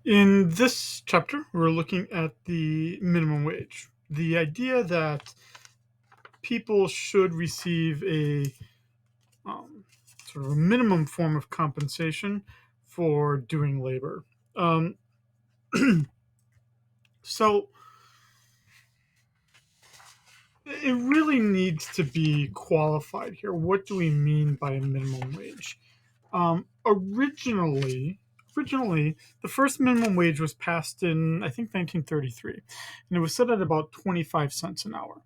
In this chapter, we're looking at the minimum wage. The idea that people should receive a um, sort of a minimum form of compensation for doing labor. Um, so it really needs to be qualified here. What do we mean by a minimum wage? Originally, the first minimum wage was passed in I think 1933, and it was set at about 25 cents an hour.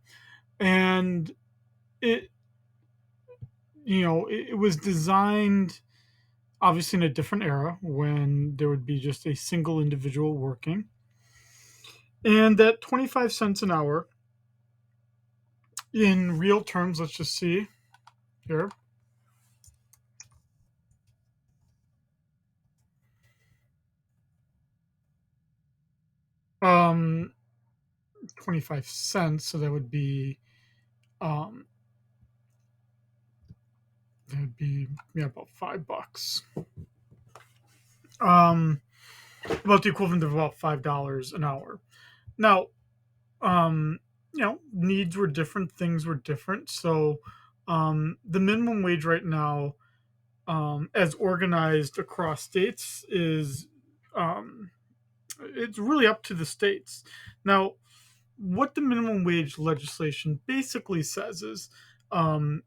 And it it was designed obviously in a different era when there would be just a single individual working, and that 25 cents an hour in real terms, let's just see here. um 25 cents, so um that would be yeah, about $5. um about the equivalent of about $5 an hour. Now, um needs were different, things were different. So the minimum wage right now, as organized across states, is um, it's really up to the states. Now, what the minimum wage legislation basically says is, um,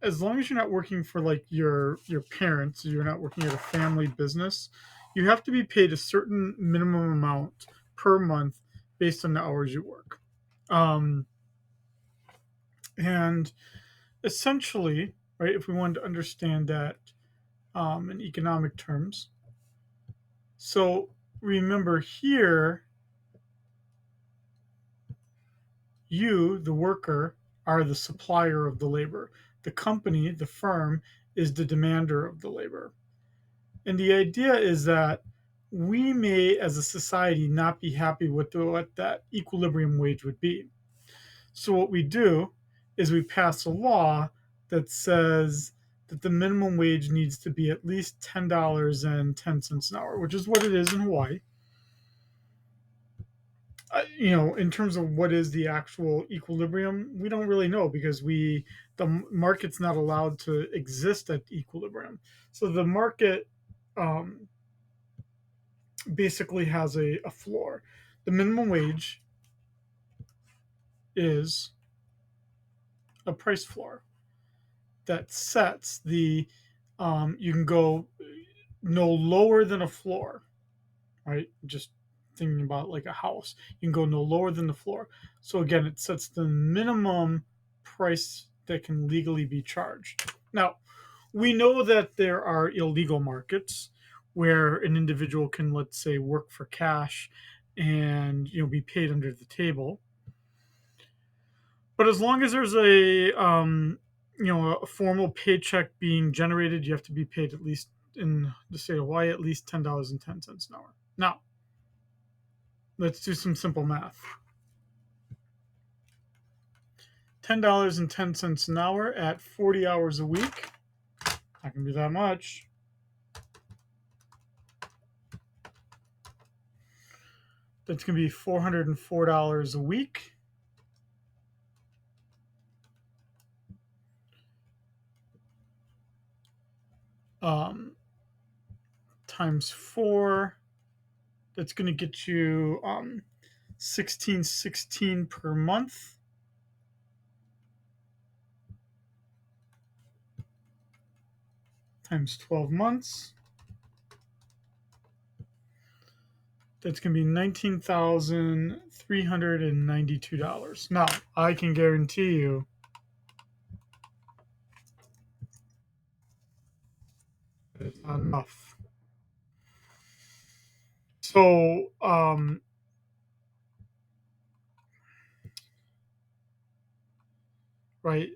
as long as you're not working for like your parents, you're not working at a family business, you have to be paid a certain minimum amount per month based on the hours you work. Um, and essentially, right, if we wanted to understand that in economic terms, so remember here, you, the worker, are the supplier of the labor. The company, the firm, is the demander of the labor. And the idea is that we may, as a society, not be happy with what that equilibrium wage would be. So what we do is we pass a law that says that the minimum wage needs to be at least $10.10 an hour, which is what it is in Hawaii. In terms of what is the actual equilibrium, we don't really know because the market's not allowed to exist at equilibrium. So the market um, basically has a floor. The minimum wage is a price floor that sets the you can go no lower than a floor, right? Just thinking about like a house, you can go no lower than the floor. So again, it sets the minimum price that can legally be charged. Now, we know that there are illegal markets where an individual can, let's say, work for cash and be paid under the table. But as long as there's a formal paycheck being generated, you have to be paid at least in the state of Hawaii at least $10.10 an hour. Now, let's do some simple math. $10.10 an hour at 40 hours a week. Not gonna be that much. That's gonna be $404 a week. Um, Times four. That's gonna get you 1616 per month. Times 12 months. That's going to be $19,392. Now, I can guarantee you it's not enough. So, right,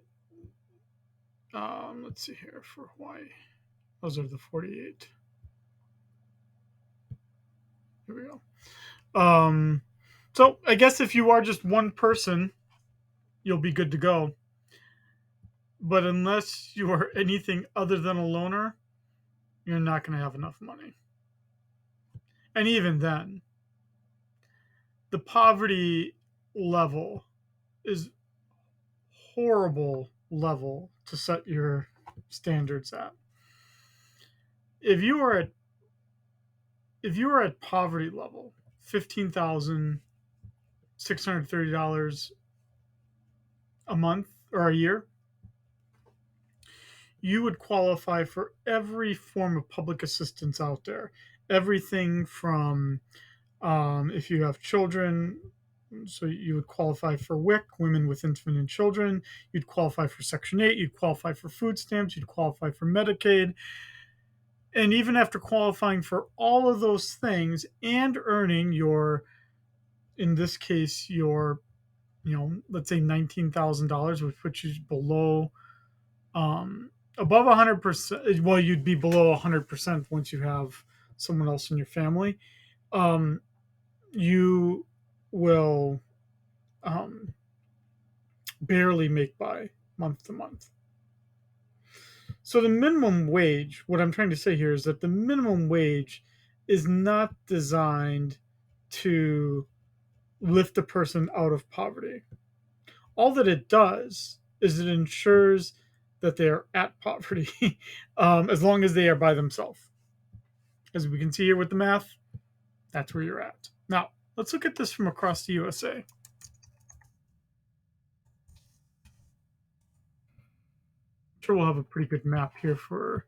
let's see here for Hawaii. Those are the 48. Here we go. So, I guess if you are just one person, you'll be good to go. But unless you are anything other than a loner, you're not going to have enough money. And even then, the poverty level is horrible level to set your standards at. If you are at poverty level, $15,630 a month or a year, you would qualify for every form of public assistance out there. Everything from if you have children, so you would qualify for WIC, Women with Infant and Children. You'd qualify for Section 8. You'd qualify for food stamps. You'd qualify for Medicaid. And even after qualifying for all of those things and earning your, in this case, your, let's say $19,000, which puts you below, above 100%. Well, you'd be below 100% once you have someone else in your family. Um, you will um, barely make by month to month. So the minimum wage, what I'm trying to say here is that the minimum wage is not designed to lift a person out of poverty. All that it does is it ensures that they are at poverty as long as they are by themselves. As we can see here with the math, that's where you're at. Now, let's look at this from across the USA. Sure, we'll have a pretty good map here for,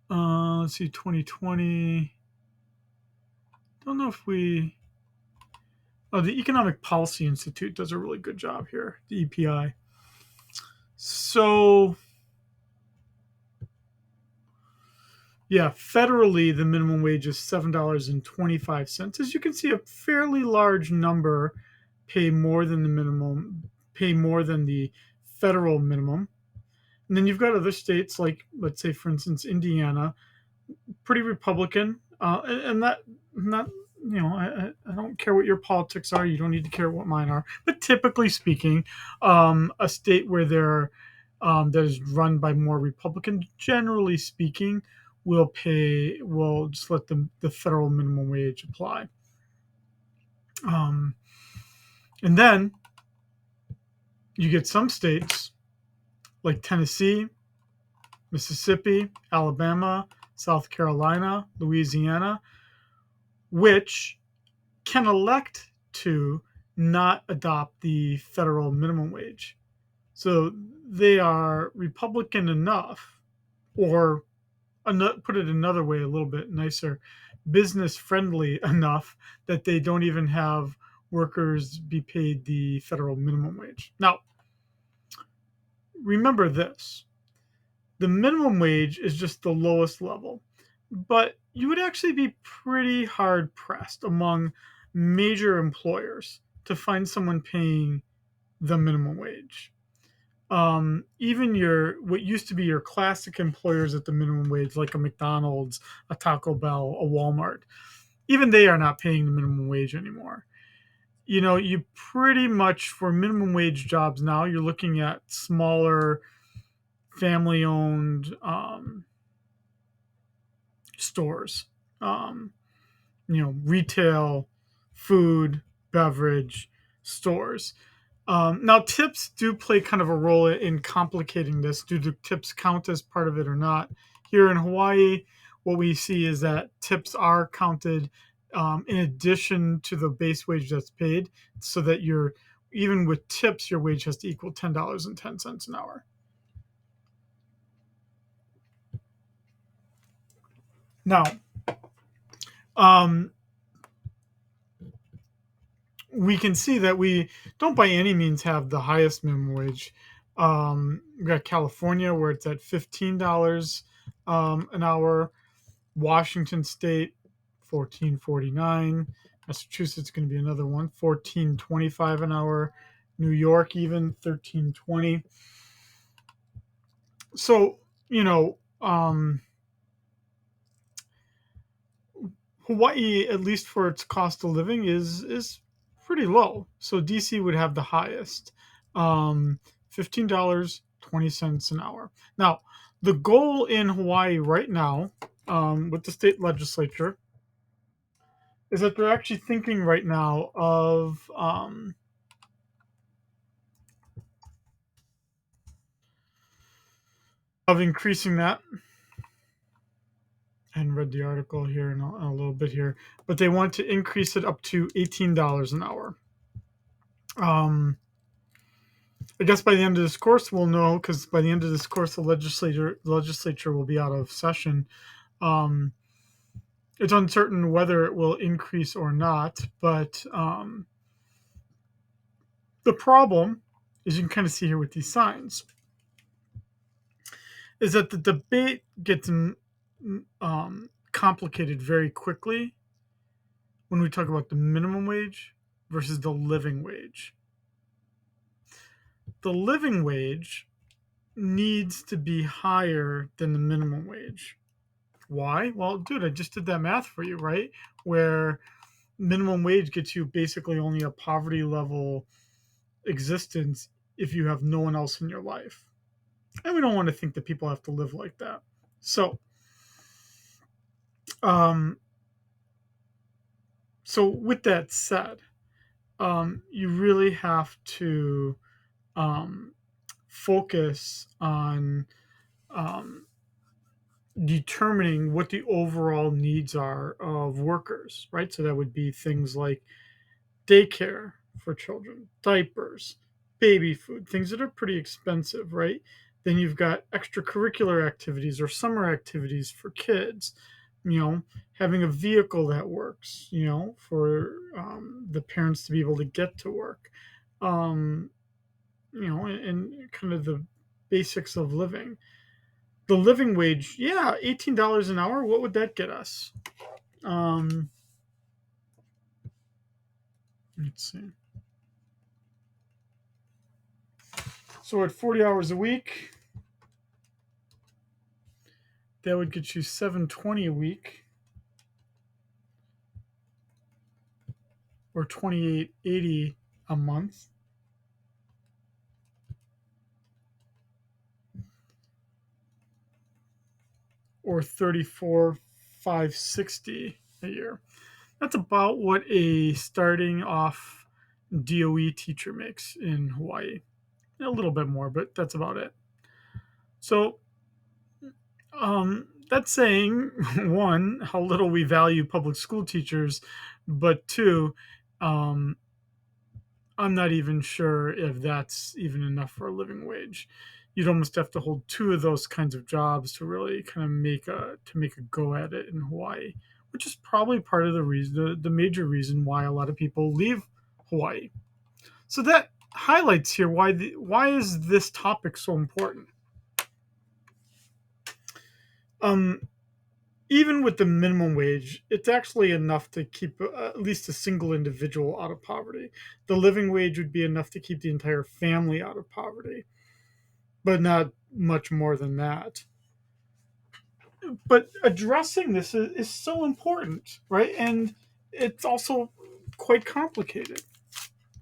let's see, 2020. Don't know if we. Oh, the Economic Policy Institute does a really good job here, the EPI. So, yeah, federally, the minimum wage is $7.25. As you can see, a fairly large number pay more than the minimum, pay more than the federal minimum. And then you've got other states like, let's say, for instance, Indiana, pretty Republican, and that not I don't care what your politics are. You don't need to care what mine are. But typically speaking, a state where that is run by more Republican, generally speaking, will just let the federal minimum wage apply. And then you get some states like Tennessee, Mississippi, Alabama, South Carolina, Louisiana, which can elect to not adopt the federal minimum wage. So they are Republican enough, or put it another way, a little bit nicer, business friendly enough that they don't even have workers be paid the federal minimum wage. Now, remember this, the minimum wage is just the lowest level, but you would actually be pretty hard pressed among major employers to find someone paying the minimum wage. Even what used to be your classic employers at the minimum wage, like a McDonald's, a Taco Bell, a Walmart, even they are not paying the minimum wage anymore. You pretty much, for minimum wage jobs now, you're looking at smaller family owned stores, um, retail, food, beverage stores. Now, tips do play kind of a role in complicating this. Do the tips count as part of it or not? Here in Hawaii, what we see is that tips are counted in addition to the base wage that's paid, so that even with tips, your wage has to equal $10.10 an hour. Now, um, we can see that we don't by any means have the highest minimum wage. We've got California where it's at $15 an hour. Washington State, 14.49. Massachusetts going to be another one, 14.25 an hour. New York even 13.20. So Hawaii, at least for its cost of living, is pretty low. So DC would have the highest, $15.20 an hour. Now, the goal in Hawaii right now, with the state legislature, is that they're actually thinking right now of increasing that. I hadn't read the article here in a little bit here, but they want to increase it up to $18 an hour. Um, I guess by the end of this course we'll know, because by the end of this course the legislature will be out of session. Um, it's uncertain whether it will increase or not, but the problem, as you can kind of see here with these signs, is that the debate gets complicated very quickly when we talk about the minimum wage versus the living wage. The living wage needs to be higher than the minimum wage. Why? Well, dude, I just did that math for you, right? Where minimum wage gets you basically only a poverty level existence if you have no one else in your life. And we don't want to think that people have to live like that. So, um, so with that said, you really have to um, focus on um, determining what the overall needs are of workers, right? So that would be things like daycare for children, diapers, baby food, things that are pretty expensive, right? Then you've got extracurricular activities or summer activities for kids, you know, having a vehicle that works, for the parents to be able to get to work, um, and kind of the basics of living. The living wage, yeah, $18 an hour. What would that get us? Um, let's see. So at 40 hours a week, that would get you 720 a week, or 2880 a month, or 34,560 a year. That's about what a starting off DOE teacher makes in Hawaii. A little bit more, but that's about it. So that's saying, one, how little we value public school teachers, but two, um, I'm not even sure if that's even enough for a living wage. You'd almost have to hold two of those kinds of jobs to really kind of make a go at it in Hawaii, which is probably part of the reason, the major reason why a lot of people leave Hawaii. So that highlights here why is this topic so important. Um, Even with the minimum wage, it's actually enough to keep at least a single individual out of poverty. The living wage would be enough to keep the entire family out of poverty, but not much more than that. But addressing this is so important, right? And it's also quite complicated.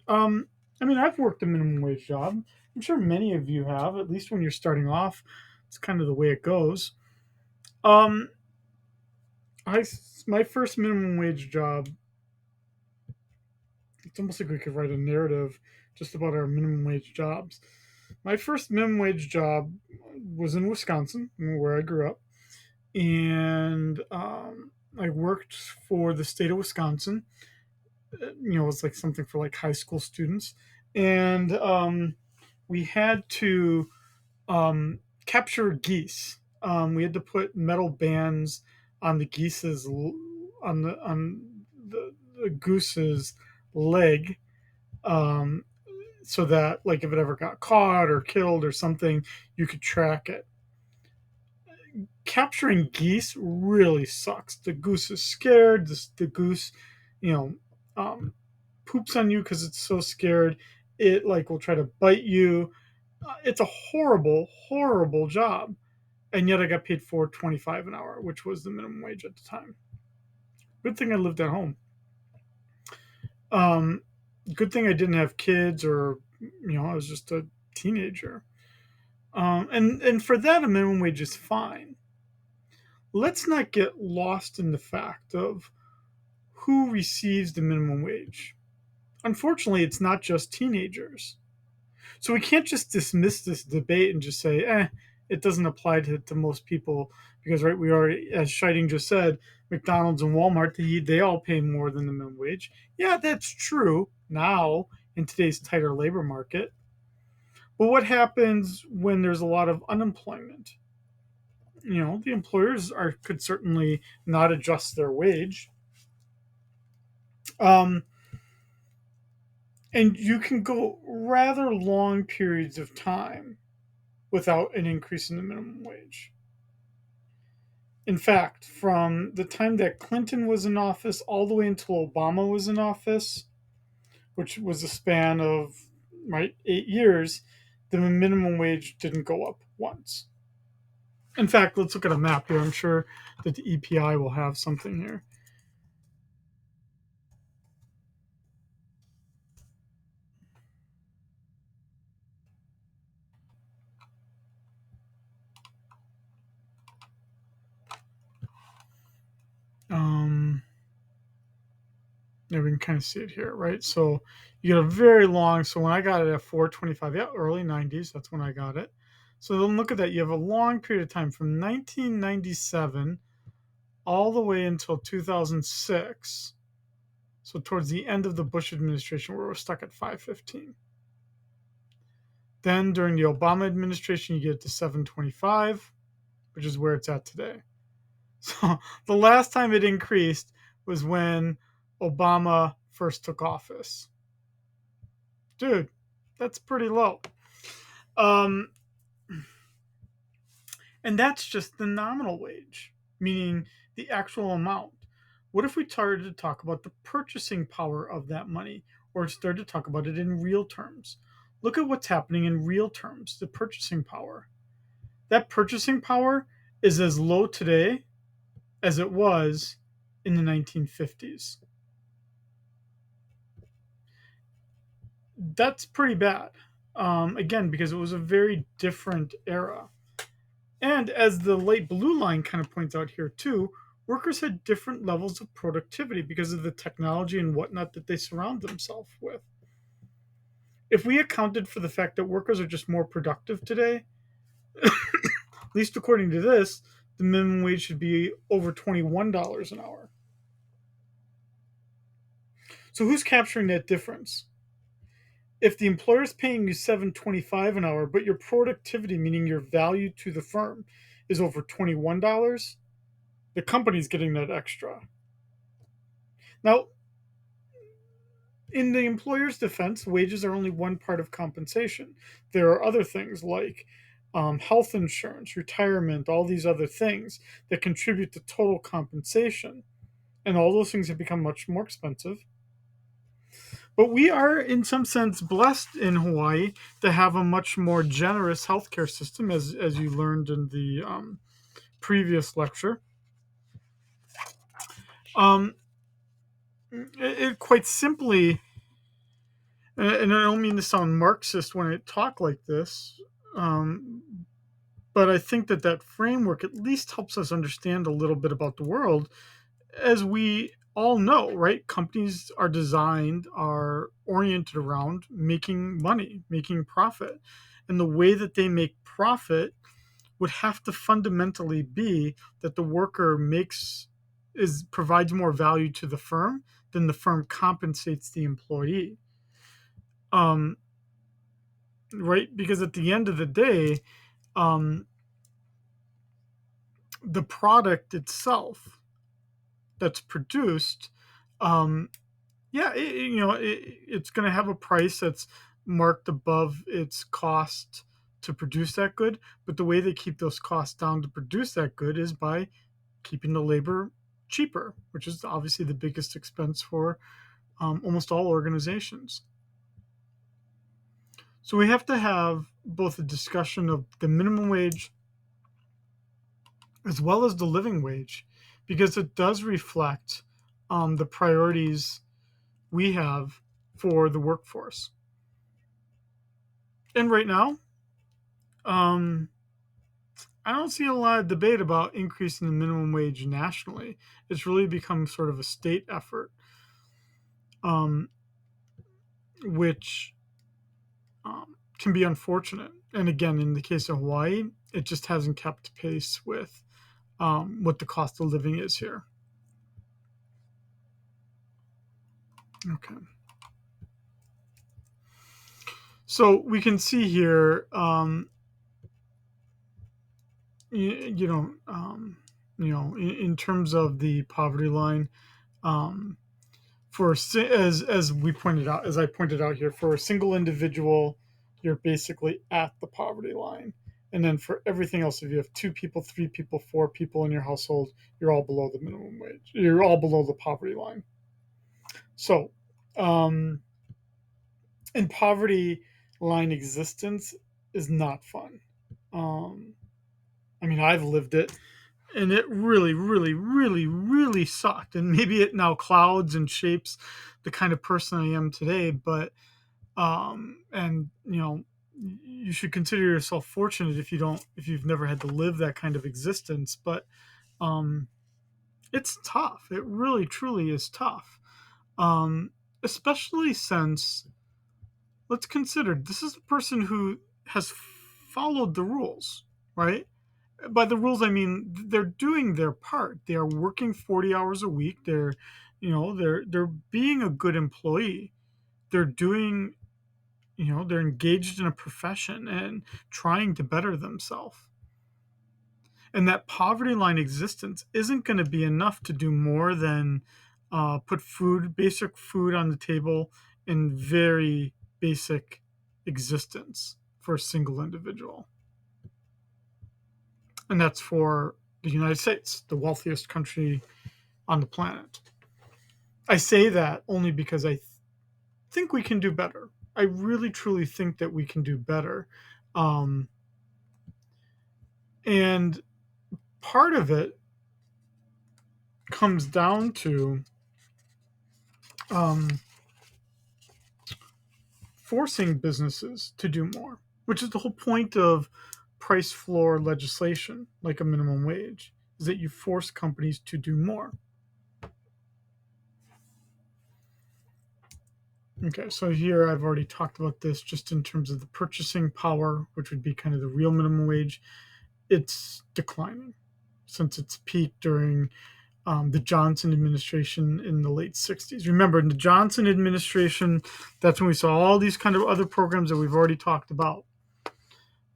Um, I mean, I've worked a minimum wage job. I'm sure many of you have, at least when you're starting off. It's kind of the way it goes. Um, I my first minimum wage job, it's almost like we could write a narrative just about our minimum wage jobs. My first minimum wage job was in Wisconsin, where I grew up, and I worked for the state of Wisconsin. It's like something for like high school students, and we had to capture geese. We had to put metal bands on the geese's on the goose's leg, um, so that like if it ever got caught or killed or something, you could track it. Capturing geese really sucks. The goose is scared. The goose, you know, um, poops on you because it's so scared. It like will try to bite you. It's a horrible, horrible job, and yet I got paid for 25 an hour, which was the minimum wage at the time. Good thing I lived at home. Um, Good thing I didn't have kids, or I was just a teenager. And for that, a minimum wage is fine. Let's not get lost in the fact of who receives the minimum wage? Unfortunately, it's not just teenagers. So we can't just dismiss this debate and just say, it doesn't apply to most people because, right, we already, as Scheiding just said, McDonald's and Walmart, they all pay more than the minimum wage. Yeah, that's true now in today's tighter labor market. But what happens when there's a lot of unemployment? The employers could certainly not adjust their wage. Um, and you can go rather long periods of time without an increase in the minimum wage. In fact, from the time that Clinton was in office all the way until Obama was in office, which was a span of 8 years, the minimum wage didn't go up once. In fact, let's look at a map here. I'm sure that the EPI will have something here. Um, yeah, we can kind of see it here, right? So you get a very long. So when I got it at 425, yeah, early 90s, that's when I got it. So then look at that. You have a long period of time from 1997 all the way until 2006. So towards the end of the Bush administration, where we're stuck at 515. Then during the Obama administration, you get to 725, which is where it's at today. So the last time it increased was when Obama first took office. Dude, that's pretty low. Um, and that's just the nominal wage, meaning the actual amount. What if we started to talk about the purchasing power of that money or started to talk about it in real terms? Look at what's happening in real terms, the purchasing power. That purchasing power is as low today as it was in the 1950s. That's pretty bad. Again, because it was a very different era. And as the light blue line kind of points out here too, workers had different levels of productivity because of the technology and whatnot that they surround themselves with. If we accounted for the fact that workers are just more productive today, at least according to this, the minimum wage should be over $21 an hour. So who's capturing that difference? If the employer is paying you $7.25 an hour, but your productivity, meaning your value to the firm, is over $21, the company's getting that extra. Now, in the employer's defense, wages are only one part of compensation. There are other things like health insurance, retirement, all these other things that contribute to total compensation. And all those things have become much more expensive. But we are, in some sense, blessed in Hawaii to have a much more generous healthcare system, as you learned in the previous lecture. Um, it quite simply, and I don't mean to sound Marxist when I talk like this, um, but I think that framework at least helps us understand a little bit about the world. As we all know, right? Companies are oriented around making money, making profit. And the way that they make profit would have to fundamentally be that the worker provides more value to the firm than the firm compensates the employee. Um, right? Because at the end of the day, um, the product itself that's produced, um, yeah, it's going to have a price that's marked above its cost to produce that good. But the way they keep those costs down to produce that good is by keeping the labor cheaper, which is obviously the biggest expense for almost all organizations. So we have to have both a discussion of the minimum wage as well as the living wage, because it does reflect the priorities we have for the workforce. And right now, um, I don't see a lot of debate about increasing the minimum wage nationally. It's really become sort of a state effort. um, which can be unfortunate. And again, in the case of Hawaii, it just hasn't kept pace with what the cost of living is here. Okay. So we can see here, you, you know, in terms of the poverty line, um, as we pointed out, as I pointed out here, for a single individual, you're basically at the poverty line, and then for everything else, if you have two people, three people, four people in your household, you're all below the minimum wage. You're all below the poverty line. So, um, and poverty line existence is not fun. Um, I mean, I've lived it, and it really, really, really, really sucked. And maybe it now clouds and shapes the kind of person I am today. But and you should consider yourself fortunate if you've never had to live that kind of existence. But um, it's tough. It really, truly is tough. Um, Especially since, let's consider, this is a person who has followed the rules, right? By the rules, I mean they're doing their part. They are working 40 hours a week. They're being a good employee. They're doing, they're engaged in a profession and trying to better themselves. And that poverty line existence isn't going to be enough to do more than put basic food on the table, in very basic existence for a single individual. And that's for the United States, the wealthiest country on the planet. I say that only because I think we can do better. I really truly think that we can do better. Um, and part of it comes down to um, forcing businesses to do more, which is the whole point of price floor legislation, like a minimum wage, is that you force companies to do more. Okay, so here I've already talked about this just in terms of the purchasing power, which would be kind of the real minimum wage. It's declining since its peak during the Johnson administration in the late 60s. Remember, in the Johnson administration, that's when we saw all these kind of other programs that we've already talked about: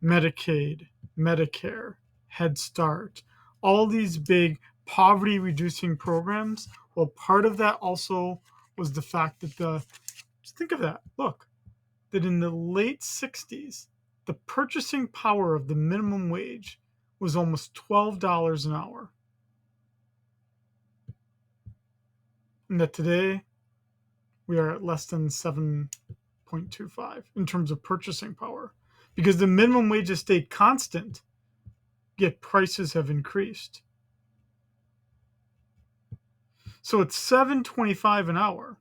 Medicaid, Medicare, Head Start, all these big poverty reducing programs. Well, part of that also was the fact that just think of that. Look, that in the late 60s, the purchasing power of the minimum wage was almost $12 an hour. And that today we are at less than 7.25 in terms of purchasing power, because the minimum wage has stayed constant, yet prices have increased. So it's 7.25 an hour.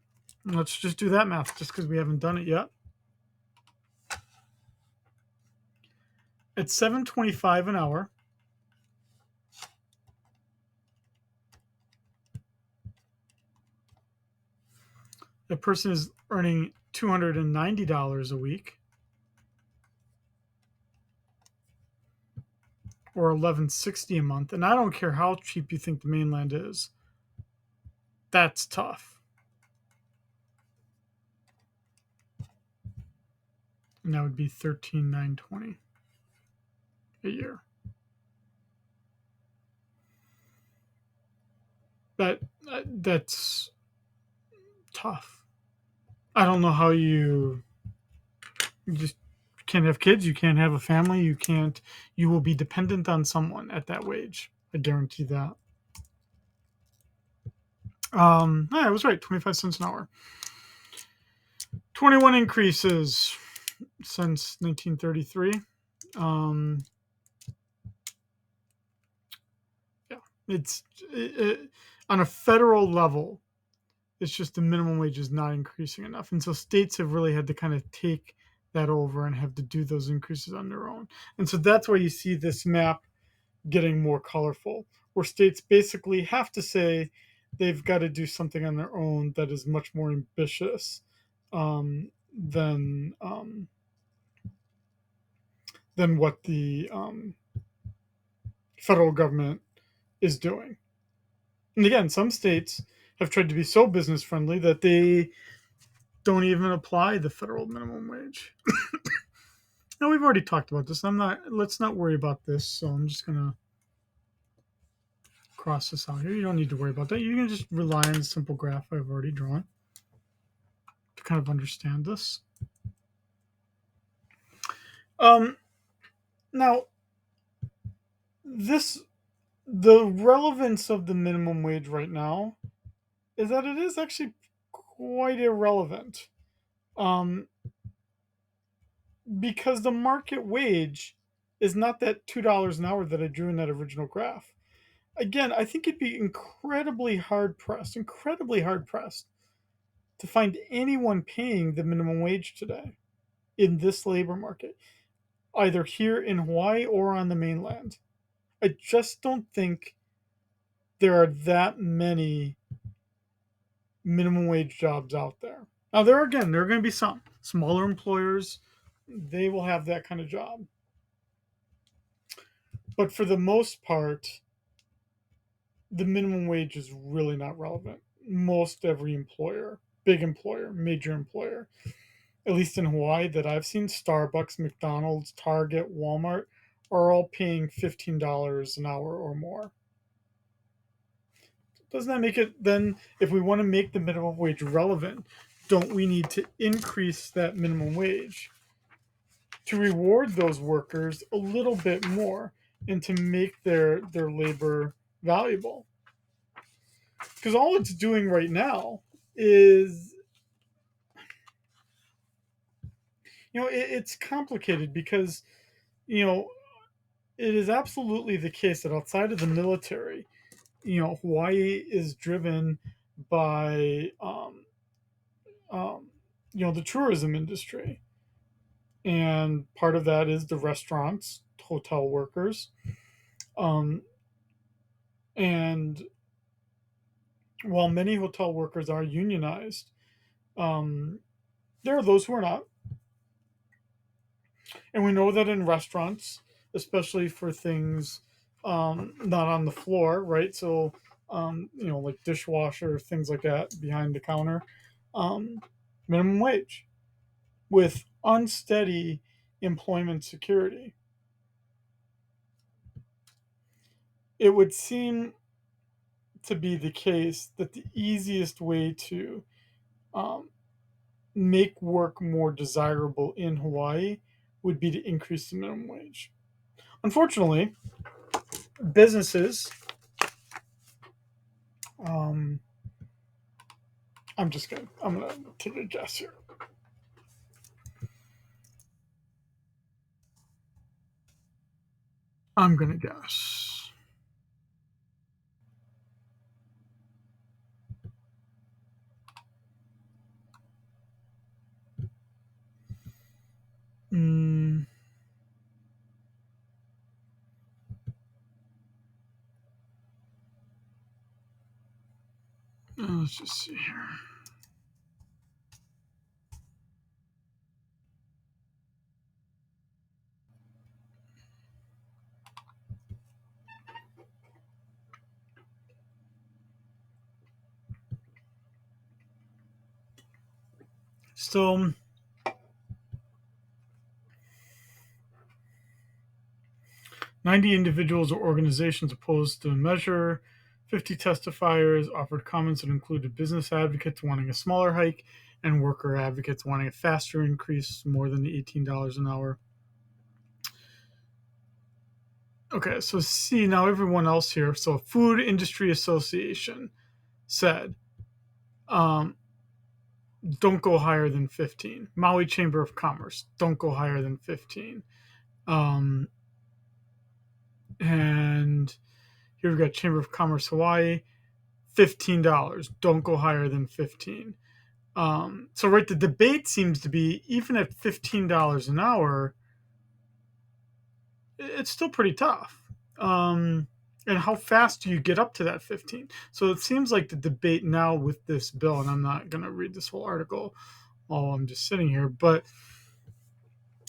And let's just do that math just because we haven't done it yet. At 7.25 an hour, a person is earning $290 a week, or $11.60 a month. And I don't care how cheap you think the mainland is. That's tough. And that would be $13,920 a year. That's tough. I don't know how you just can't have kids, you can't have a family, you will be dependent on someone at that wage. I guarantee that. Yeah, I was right, 25 cents an hour. 21 increases since 1933. Um, yeah, on a federal level, it's just the minimum wage is not increasing enough. And so states have really had to kind of take that over and have to do those increases on their own. And so that's why you see this map getting more colorful, where states basically have to say, they've got to do something on their own that is much more ambitious than what the federal government is doing. And again, some states have tried to be so business friendly that they don't even apply the federal minimum wage. Now we've already talked about this. I'm not. Let's not worry about this. So I'm just gonna cross this out here. You don't need to worry about that. You can just rely on the simple graph I've already drawn to kind of understand this. Um, Now, this the relevance of the minimum wage right now is that it is actually quite irrelevant, um, because the market wage is not that $2 an hour that I drew in that original graph. Again, I think it'd be incredibly hard pressed to find anyone paying the minimum wage today in this labor market, either here in Hawaii or on the mainland. I just don't think there are that many minimum wage jobs out there. Now, there are going to be some smaller employers, they will have that kind of job. But for the most part, the minimum wage is really not relevant. Most every employer, big employer, major employer, at least in Hawaii that I've seen, Starbucks, McDonald's, Target, Walmart, are all paying $15 an hour or more. Doesn't that make it then, if we want to make the minimum wage relevant, don't we need to increase that minimum wage to reward those workers a little bit more and to make their labor valuable? Because all it's doing right now is, it's complicated because, you know, it is absolutely the case that outside of the military, Hawaii is driven by, um, the tourism industry. And part of that is the restaurants, hotel workers. Um, and while many hotel workers are unionized, um, there are those who are not. And we know that in restaurants, especially for things not on the floor, right? So, like dishwasher, things like that behind the counter, um, minimum wage with unsteady employment security. It would seem to be the case that the easiest way to um, make work more desirable in Hawaii would be to increase the minimum wage. Unfortunately, businesses, um, I'm gonna take a guess here. I'm gonna guess. Mm, let's just see here. So, 90 individuals or organizations opposed the measure. 50 testifiers offered comments that included business advocates wanting a smaller hike and worker advocates wanting a faster increase, more than the $18 an hour. Okay, so see now everyone else here. So, Food Industry Association said, um, don't go higher than 15. Maui Chamber of Commerce, don't go higher than 15. Um, and here we've got Chamber of Commerce Hawaii, $15. Don't go higher than 15. So right, the debate seems to be even at $15 an hour, it's still pretty tough. And how fast do you get up to that 15? So it seems like the debate now with this bill, and I'm not going to read this whole article while I'm just sitting here, but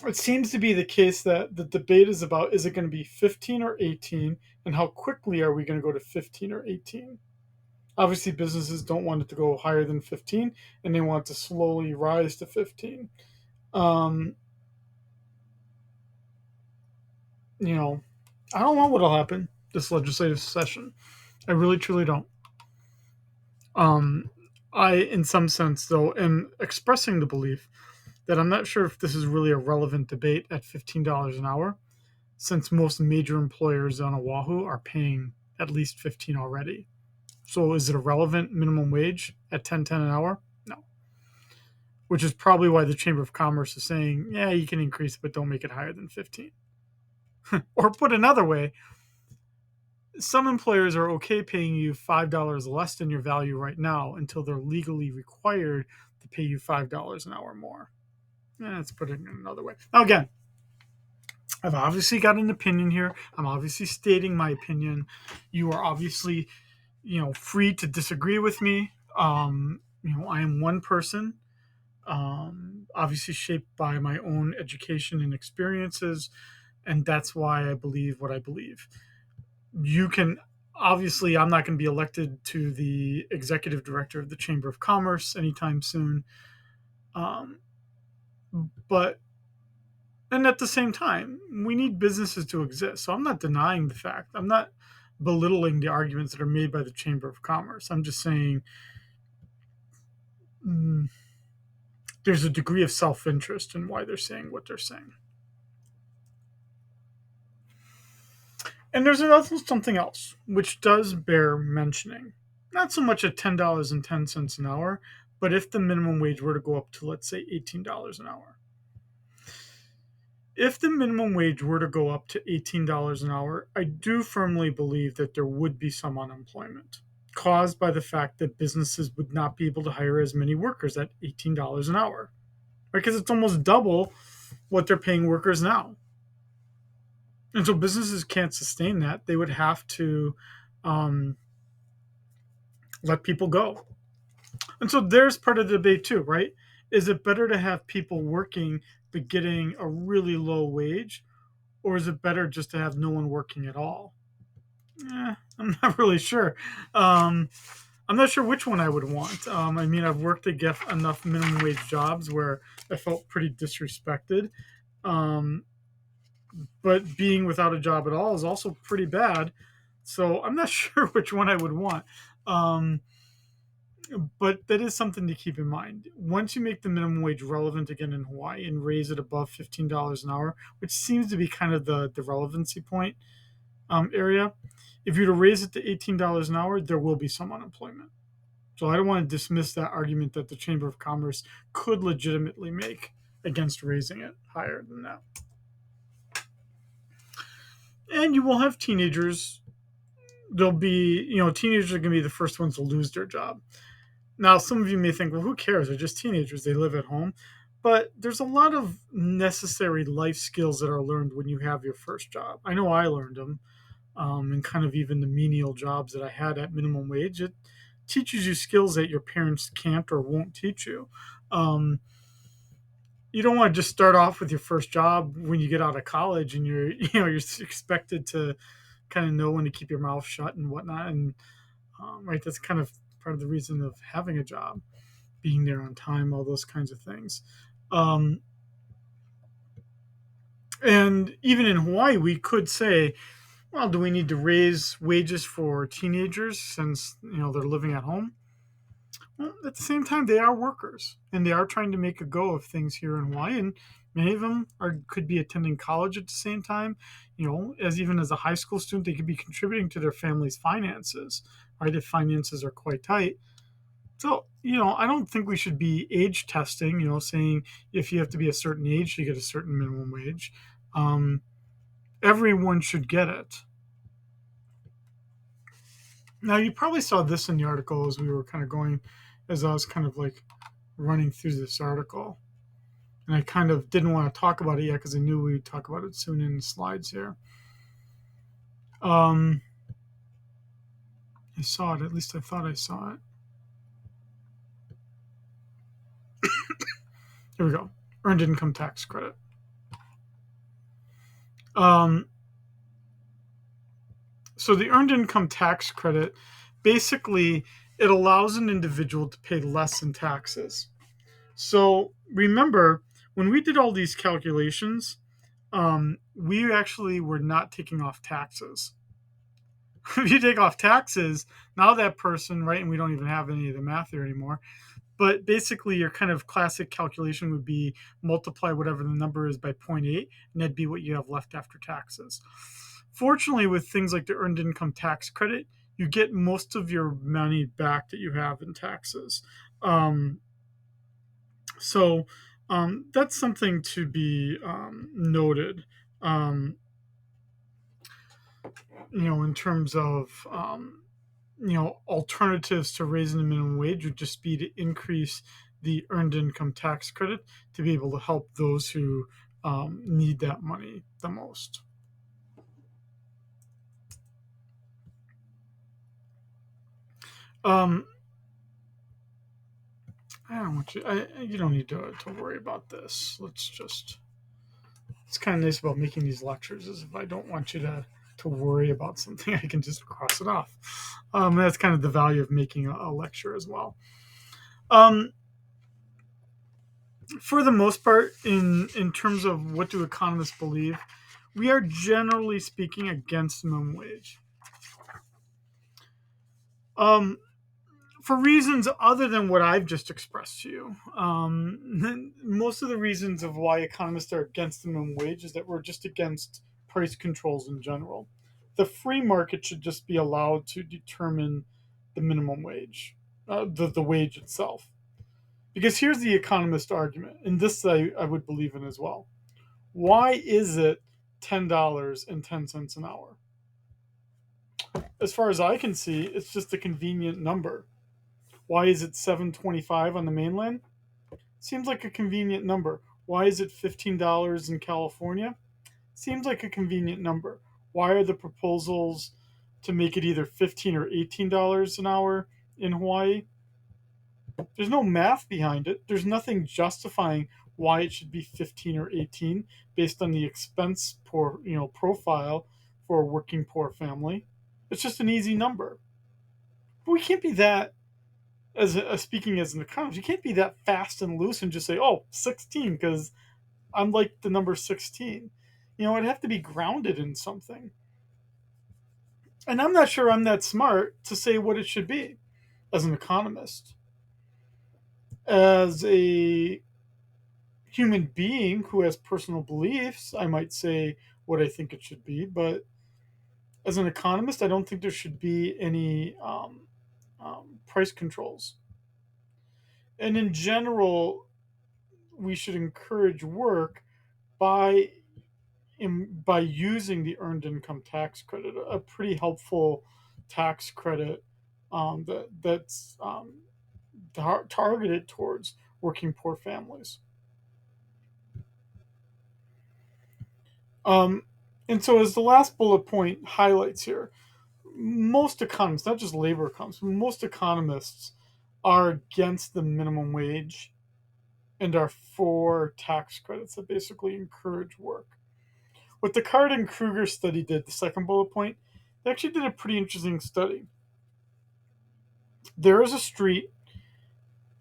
it seems to be the case that the debate is about, is it going to be 15 or 18, and how quickly are we going to go to 15 or 18? Obviously, businesses don't want it to go higher than 15, and they want to slowly rise to 15. Um, you know, I don't know what'll happen this legislative session. I really, truly don't. Um, I, in some sense, though, am expressing the belief that I'm not sure if this is really a relevant debate at $15 an hour, since most major employers on Oahu are paying at least 15 already. So is it a relevant minimum wage at 10.10 an hour? No. Which is probably why the Chamber of Commerce is saying, yeah, you can increase it, but don't make it higher than 15. Or put another way, some employers are okay paying you $5 less than your value right now until they're legally required to pay you $5 an hour more. Let's put it in another way. Now, again, I've obviously got an opinion here. I'm obviously stating my opinion. You are obviously, free to disagree with me. I am one person, obviously shaped by my own education and experiences, and that's why I believe what I believe. You can obviously, I'm not going to be elected to the executive director of the Chamber of Commerce anytime soon, um, but and at the same time, we need businesses to exist. So I'm not denying the fact. I'm not belittling the arguments that are made by the Chamber of Commerce. I'm just saying, mm, there's a degree of self interest in why they're saying what they're saying. And there's also something else which does bear mentioning. Not so much at $10.10 an hour, but if the minimum wage were to go up to, let's say, $18 an hour. If the minimum wage were to go up to $18 an hour, I do firmly believe that there would be some unemployment caused by the fact that businesses would not be able to hire as many workers at $18 an hour, because it's almost double what they're paying workers now. And so businesses can't sustain that. They would have to um, let people go. And so there's part of the debate too, right? Is it better to have people working but getting a really low wage, or is it better just to have no one working at all? I'm not really sure. Um, I'm not sure which one I would want. I mean, I've worked to get enough minimum wage jobs where I felt pretty disrespected. Um, but being without a job at all is also pretty bad. So I'm not sure which one I would want. Um, but that is something to keep in mind. Once you make the minimum wage relevant again in Hawaii and raise it above $15 an hour, which seems to be kind of the relevancy point area, if you were to raise it to $18 an hour, there will be some unemployment. So I don't want to dismiss that argument that the Chamber of Commerce could legitimately make against raising it higher than that. And you will have teenagers. There'll be, teenagers are going to be the first ones to lose their job. Now, some of you may think, well, who cares? They're just teenagers. They live at home. But there's a lot of necessary life skills that are learned when you have your first job. I know I learned them, and kind of even the menial jobs that I had at minimum wage. It teaches you skills that your parents can't or won't teach you. Um, you don't want to just start off with your first job when you get out of college and you're expected to kind of know when to keep your mouth shut and whatnot. And right, that's kind of part of the reason of having a job, being there on time, all those kinds of things. Um, and even in Hawaii, we could say, well, do we need to raise wages for teenagers since they're living at home? Well, at the same time, they are workers and they are trying to make a go of things here in Hawaii, and many of them could be attending college at the same time. As a high school student, they could be contributing to their family's finances, right? If finances are quite tight. So, I don't think we should be age testing, saying if you have to be a certain age to get a certain minimum wage. Um, Everyone should get it. Now, you probably saw this in the article as we were kind of going, as I was kind of like running through this article. And I kind of didn't want to talk about it yet because I knew we would talk about it soon in the slides here. Um, I saw it. At least I thought I saw it. Here we go. Earned income tax credit. Um, so the earned income tax credit, basically, it allows an individual to pay less in taxes. So remember, when we did all these calculations, we actually were not taking off taxes. If you take off taxes, now that person, right, and we don't even have any of the math here anymore, but basically your kind of classic calculation would be multiply whatever the number is by zero point 0.8, and that'd be what you have left after taxes. Fortunately, with things like the earned income tax credit, you get most of your money back that you have in taxes. Um, so that's something to be noted. Um, in terms of alternatives to raising the minimum wage would just be to increase the earned income tax credit to be able to help those who need that money the most. Um, I don't want you. You don't need to worry about this. It's kind of nice about making these lectures is if I don't want you to worry about something, I can just cross it off. That's kind of the value of making a lecture as well. Um, for the most part, in terms of what do economists believe, we are generally speaking against minimum wage. Um, for reasons other than what I've just expressed to you. Most of the reasons of why economists are against the minimum wage is that we're just against price controls in general. The free market should just be allowed to determine the minimum wage, the wage itself. Because here's the economist argument, and this I would believe in as well. Why is it $10.10 an hour? As far as I can see, it's just a convenient number. Why is it 7.25 on the mainland? Seems like a convenient number. Why is it $15 in California? Seems like a convenient number. Why are the proposals to make it either $15 or $18 an hour in Hawaii? There's no math behind it. There's nothing justifying why it should be 15 or 18 based on the expense profile for a working poor family. It's just an easy number. But we can't be that speaking as an economist, you can't be that fast and loose and just say, "Oh, 16 because I'm like the number 16." It'd have to be grounded in something. And I'm not sure I'm that smart to say what it should be as an economist. As a human being who has personal beliefs, I might say what I think it should be, but as an economist, I don't think there should be any price controls. And in general, we should encourage work by by using the earned income tax credit, a pretty helpful tax credit that's targeted towards working poor families. Um, and so, as the last bullet point highlights here, most economists, not just labor economists, most economists are against the minimum wage and are for tax credits that basically encourage work. What the Card and Kruger study did, the second bullet point, they actually did a pretty interesting study. There is a street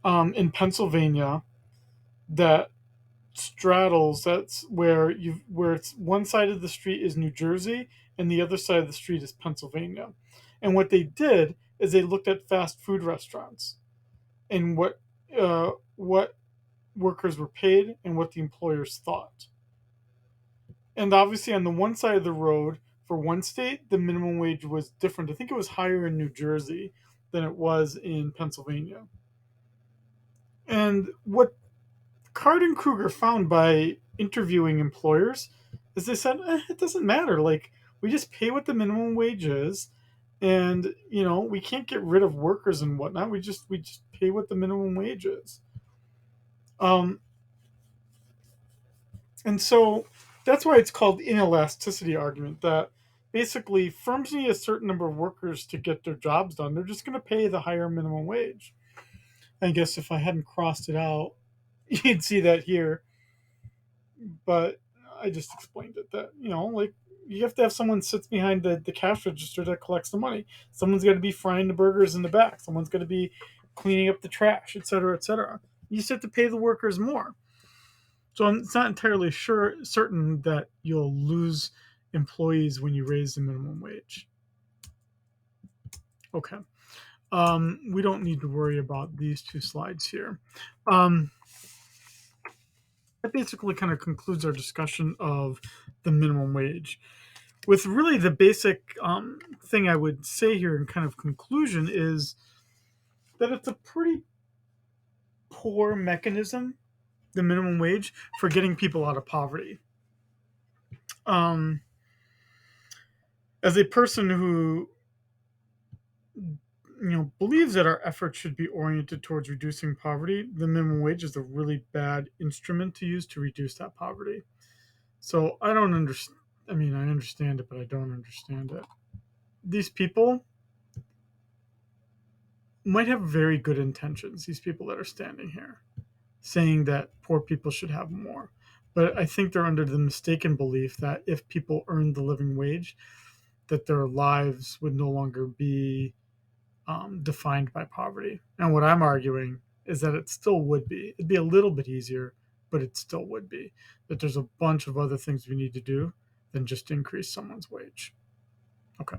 in Pennsylvania that straddles. That's where it's one side of the street is New Jersey and the other side of the street is Pennsylvania. And what they did is they looked at fast food restaurants and what workers were paid and what the employers thought. And obviously, on the one side of the road for one state, the minimum wage was different. I think it was higher in New Jersey than it was in Pennsylvania. And what Card and Kruger found by interviewing employers is they said, it doesn't matter. Like, we just pay what the minimum wage is. And, we can't get rid of workers and whatnot. We just pay what the minimum wage is. Um, and so that's why it's called inelasticity argument, that Basically, firms need a certain number of workers to get their jobs done. They're just going to pay the higher minimum wage. I guess if I hadn't crossed it out, you'd see that here. But I just explained it that, like you have to have someone sits behind the cash register that collects the money. Someone's got to be frying the burgers in the back. Someone's got to be cleaning up the trash, et cetera, et cetera. You just have to pay the workers more. So it's not entirely certain that you'll lose employees when you raise the minimum wage. Okay. We don't need to worry about these two slides here. Um, that basically kind of concludes our discussion of the minimum wage. With really the basic thing I would say here in kind of conclusion is that it's a pretty poor mechanism, the minimum wage, for getting people out of poverty. Um, as a person who believes that our efforts should be oriented towards reducing poverty, the minimum wage is a really bad instrument to use to reduce that poverty. So I don't understand. I mean, I understand it, but I don't understand it. These people might have very good intentions, these people that are standing here, saying that poor people should have more. But I think they're under the mistaken belief that if people earned the living wage, that their lives would no longer be defined by poverty. And what I'm arguing is that it still would be. It'd be a little bit easier, but it still would be. That there's a bunch of other things we need to do than just increase someone's wage. Okay.